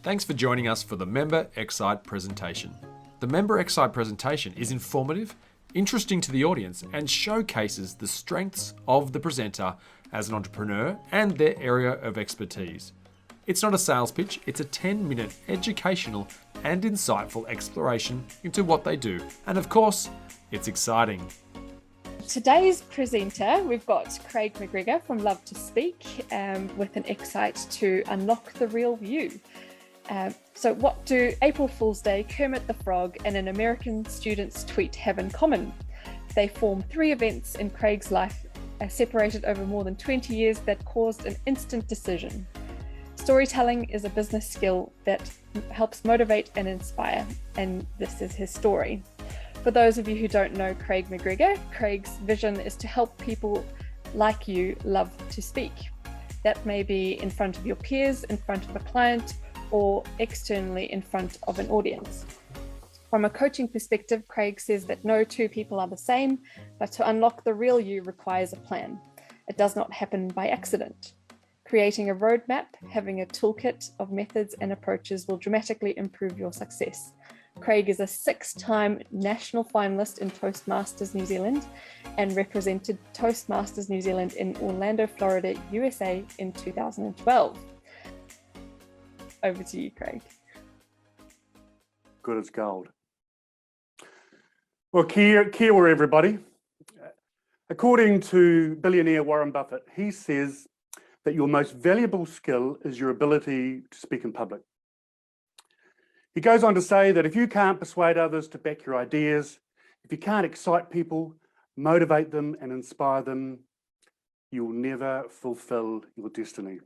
Thanks for joining us for the Member xCite presentation. The Member xCite presentation is informative, interesting to the audience, and showcases the strengths of the presenter as an entrepreneur and their area of expertise. It's not a sales pitch, it's a 10-minute educational and insightful exploration into what they do. And of course, it's exciting. Today's presenter, we've got Craig McGregor from Love to Speak with an xCite to unlock the real you. So what do April Fool's Day, Kermit the Frog and an American student's tweet have in common? They form three events in Craig's life separated over more than 20 years that caused an instant decision. Storytelling is a business skill that helps motivate and inspire, and this is his story. For those of you who don't know Craig McGregor, Craig's vision is to help people like you love to speak. That may be in front of your peers, in front of a client, or externally in front of an audience. From a coaching perspective, Craig says that no two people are the same, but to unlock the real you requires a plan. It does not happen by accident. Creating a roadmap, having a toolkit of methods and approaches will dramatically improve your success. Craig is a 6-time national finalist in Toastmasters New Zealand and represented Toastmasters New Zealand in Orlando, Florida, USA in 2012. Over to you, Craig. Good as gold. Well, kia ora, everybody. According to billionaire Warren Buffett, he says that your most valuable skill is your ability to speak in public. He goes on to say that if you can't persuade others to back your ideas, if you can't excite people, motivate them and inspire them, you'll never fulfill your destiny.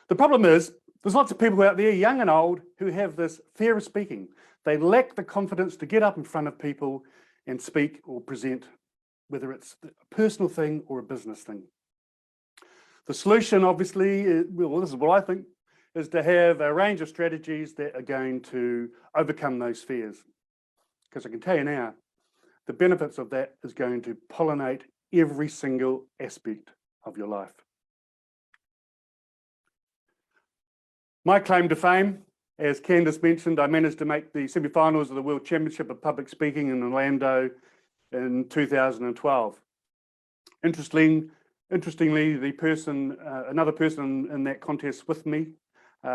The problem is, there's lots of people out there, young and old, who have this fear of speaking. They lack the confidence to get up in front of people and speak or present, whether it's a personal thing or a business thing. The solution, obviously, this is what I think, is to have a range of strategies that are going to overcome those fears. Because I can tell you now, the benefits of that is going to pollinate every single aspect of your life. My claim to fame, as Candice mentioned, I managed to make the semi-finals of the World Championship of Public Speaking in Orlando in 2012. Interestingly, another person in that contest with me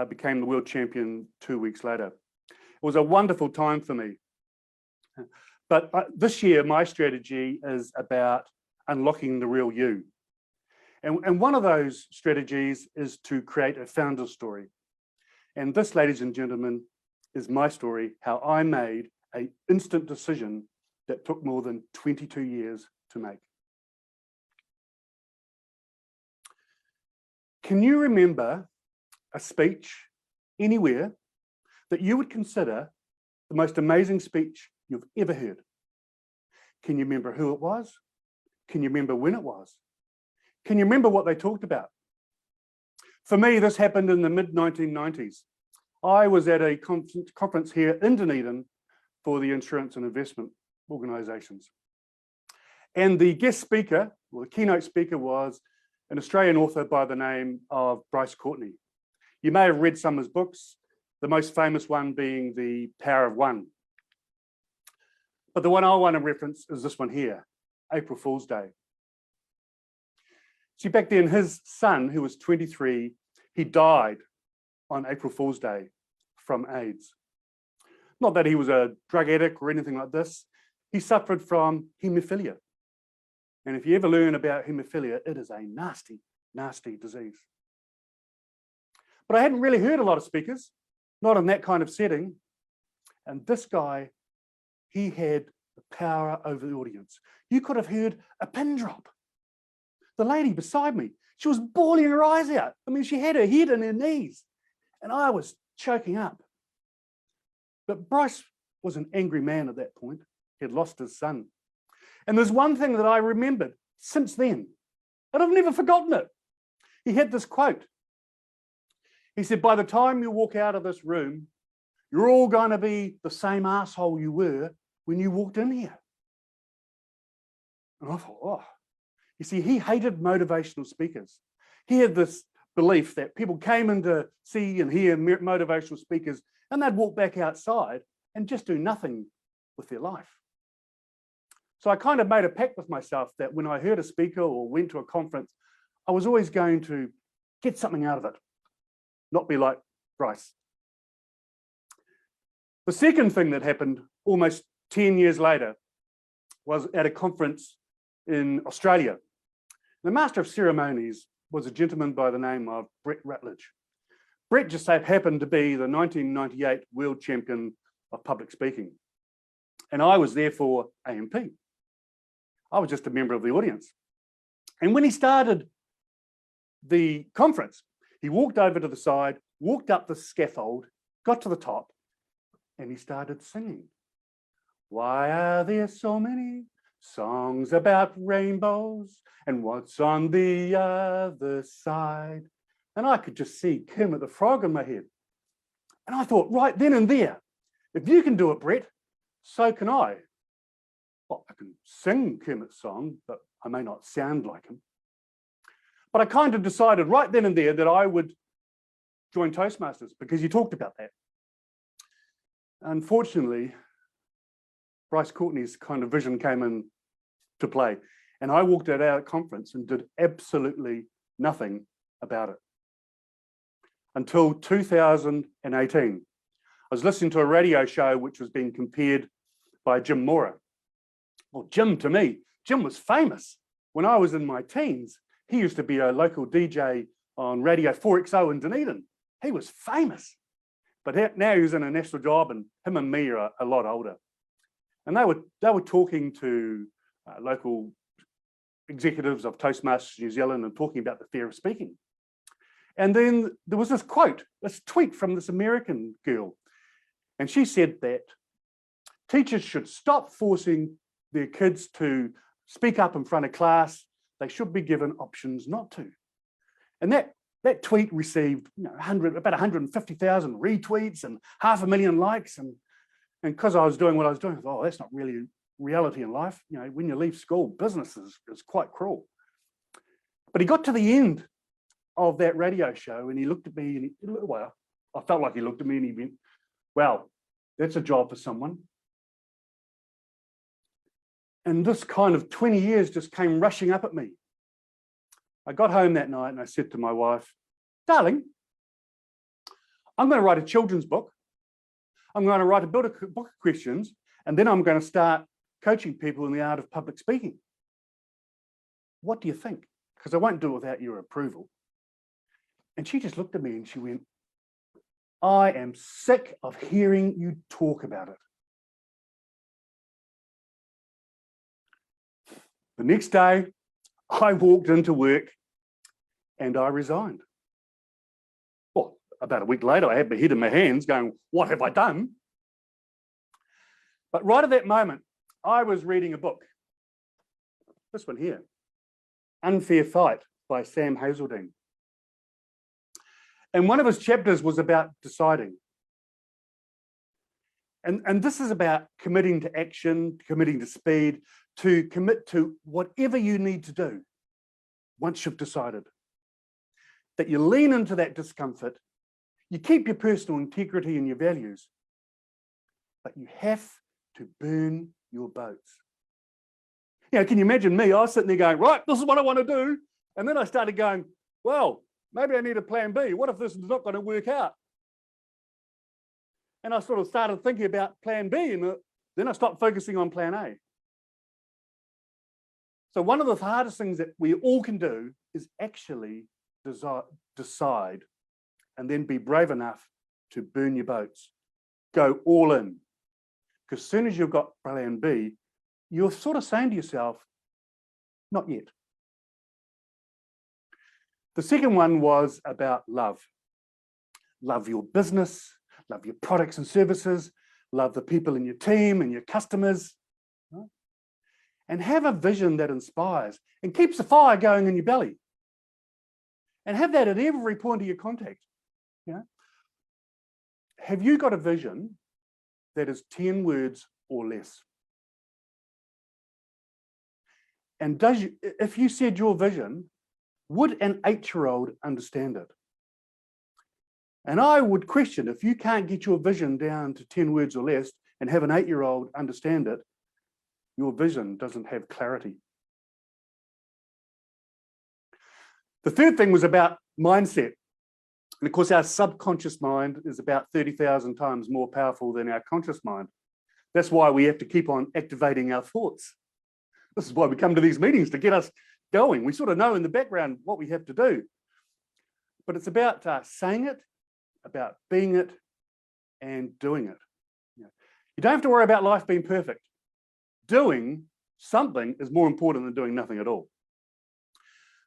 became the world champion 2 weeks later. It was a wonderful time for me. But this year, my strategy is about unlocking the real you. And one of those strategies is to create a founder story. And this, ladies and gentlemen, is my story, how I made an instant decision that took more than 22 years to make. Can you remember a speech anywhere that you would consider the most amazing speech you've ever heard? Can you remember who it was? Can you remember when it was? Can you remember what they talked about? For me, this happened in the mid-1990s. I was at a conference here in Dunedin for the insurance and investment organisations. And the guest speaker, or the keynote speaker, was an Australian author by the name of Bryce Courtenay. You may have read some of his books, the most famous one being The Power of One. But the one I want to reference is this one here, April Fool's Day. See, back then, his son, who was 23, he died on April Fool's Day from AIDS. Not that he was a drug addict or anything like this. He suffered from haemophilia. And if you ever learn about haemophilia, it is a nasty, nasty disease. But I hadn't really heard a lot of speakers, not in that kind of setting. And this guy, he had the power over the audience. You could have heard a pin drop. The lady beside me, she was bawling her eyes out. I mean, she had her head in her knees, and I was choking up. But Bryce was an angry man at that point. He had lost his son. And there's one thing that I remembered since then, and I've never forgotten it. He had this quote. He said, by the time you walk out of this room, you're all going to be the same asshole you were when you walked in here. And I thought, oh. You see, he hated motivational speakers. He had this belief that people came in to see and hear motivational speakers and they'd walk back outside and just do nothing with their life. So I kind of made a pact with myself that when I heard a speaker or went to a conference, I was always going to get something out of it, not be like Bryce. The second thing that happened almost 10 years later was at a conference in Australia. The Master of Ceremonies was a gentleman by the name of Brett Rutledge. Brett just so happened to be the 1998 world champion of public speaking. And I was there for AMP. I was just a member of the audience. And when he started the conference, he walked over to the side, walked up the scaffold, got to the top, and he started singing. Why are there so many songs about rainbows and what's on the other side? And I could just see Kermit the Frog in my head. And I thought, right then and there, if you can do it, Brett, so can I. Well, I can sing Kermit's song, but I may not sound like him. But I kind of decided right then and there that I would join Toastmasters because you talked about that. Unfortunately, Bryce Courtney's kind of vision came in to play. And I walked out of our conference and did absolutely nothing about it. Until 2018. I was listening to a radio show which was being compared by Jim Mora. Well, Jim, to me, Jim was famous. When I was in my teens, he used to be a local DJ on Radio 4XO in Dunedin. He was famous. But now he's in a national job and him and me are a lot older. And they were talking to local executives of Toastmasters New Zealand and talking about the fear of speaking. And then there was this quote, this tweet from this American girl. And she said that teachers should stop forcing their kids to speak up in front of class. They should be given options not to. And that tweet received about 150,000 retweets and 500,000 likes. And because I was doing what I was doing, I thought, oh, that's not really reality in life. You know, when you leave school, business is quite cruel. But he got to the end of that radio show and he looked at me and well, I felt like he looked at me and he went, well, that's a job for someone. And this kind of 20 years just came rushing up at me. I got home that night and I said to my wife, darling, I'm going to write a children's book. I'm going to write a book of questions, and then I'm going to start coaching people in the art of public speaking. What do you think? Because I won't do it without your approval. And she just looked at me and she went, I am sick of hearing you talk about it. The next day, I walked into work and I resigned. Well, about a week later, I had my head in my hands going, what have I done? But right at that moment, I was reading a book. This one here, Unfair Fight by Sam Hazeldine. And one of his chapters was about deciding. And this is about committing to action, committing to speed, to commit to whatever you need to do once you've decided. That you lean into that discomfort, you keep your personal integrity and your values, but you have to burn your boats. You know, can you imagine me? I was sitting there going, right, this is what I want to do. And then I started going, well, maybe I need a plan B. What if this is not going to work out? And I sort of started thinking about plan B, and then I stopped focusing on plan A. So one of the hardest things that we all can do is actually decide and then be brave enough to burn your boats. Go all in. Because as soon as you've got plan B, you're sort of saying to yourself, not yet. The second one was about love. Love your business, love your products and services, love the people in your team and your customers. Right? And have a vision that inspires and keeps the fire going in your belly. And have that at every point of your contact. You know? Have you got a vision that is 10 words or less? And if you said your vision, Would an 8-year-old understand it? And I would question, if you can't get your vision down to 10 words or less and have an 8-year-old understand it, your vision doesn't have clarity. The third thing was about mindset. And of course, our subconscious mind is about 30,000 times more powerful than our conscious mind. That's why we have to keep on activating our thoughts. This is why we come to these meetings, to get us going. We sort of know in the background what we have to do. But it's about saying it, about being it, and doing it. You don't have to worry about life being perfect. Doing something is more important than doing nothing at all.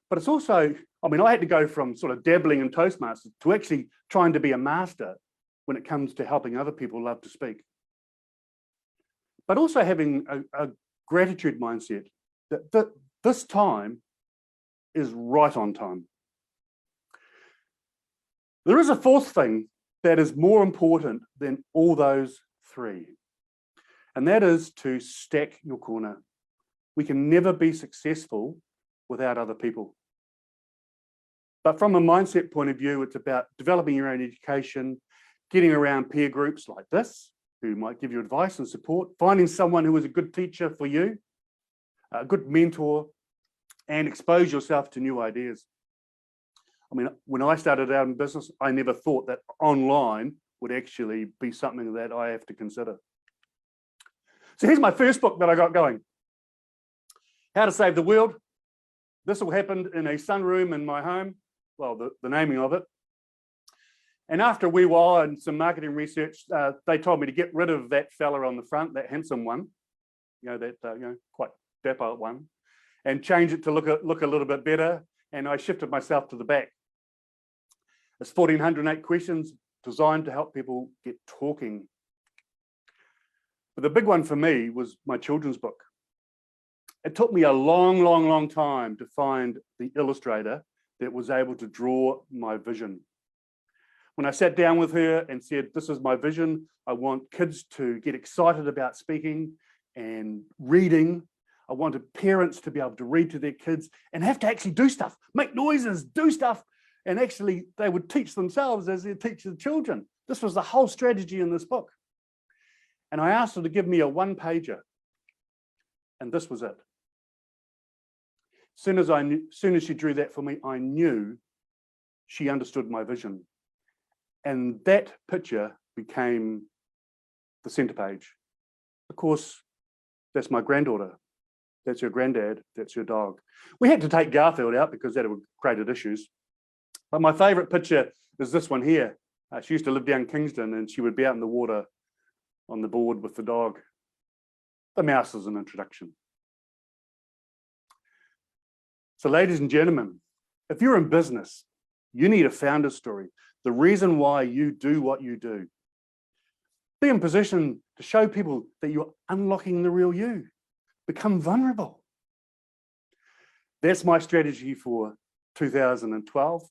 But it's also, I mean, I had to go from sort of dabbling in Toastmasters to actually trying to be a master when it comes to helping other people love to speak. But also having a gratitude mindset that this time is right on time. There is a fourth thing that is more important than all those three, and that is to stack your corner. We can never be successful without other people. But from a mindset point of view, it's about developing your own education, getting around peer groups like this, who might give you advice and support, finding someone who is a good teacher for you, a good mentor, and expose yourself to new ideas. I mean, when I started out in business, I never thought that online would actually be something that I have to consider. So here's my first book that I got going. How to Save the World. This all happened in a sunroom in my home. Well, the naming of it. And after a wee while and some marketing research, they told me to get rid of that fella on the front, that handsome one, quite dapper one, and change it to look a little bit better. And I shifted myself to the back. It's 1,408 questions designed to help people get talking. But the big one for me was my children's book. It took me a long, long, long time to find the illustrator that was able to draw my vision. When I sat down with her and said, this is my vision, I want kids to get excited about speaking and reading. I wanted parents to be able to read to their kids and have to actually do stuff, make noises, do stuff, and actually they would teach themselves as they teach the children. This was the whole strategy in this book. And I asked her to give me a one-pager, and this was it. Soon as she drew that for me, I knew she understood my vision. And that picture became the center page. Of course, that's my granddaughter. That's your granddad. That's your dog. We had to take Garfield out because that would created issues. But my favorite picture is this one here. She used to live down Kingston and she would be out in the water on the board with the dog. The mouse is an introduction. So ladies and gentlemen, if you're in business, you need a founder story. The reason why you do what you do. Be in position to show people that you're unlocking the real you. Become vulnerable. That's my strategy for 2012.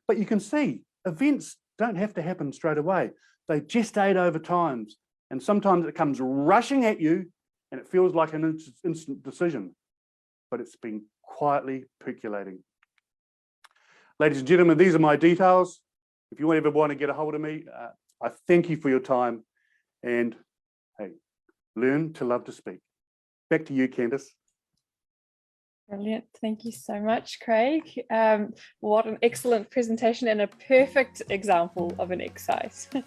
But you can see events don't have to happen straight away. They gestate over time. And sometimes it comes rushing at you and it feels like an instant decision. But it's been quietly percolating. Ladies and gentlemen, these are my details. If you ever want to get a hold of me, I thank you for your time. And hey, learn to love to speak. Back to you, Candice. Brilliant. Thank you so much, Craig. What an excellent presentation and a perfect example of an xCite.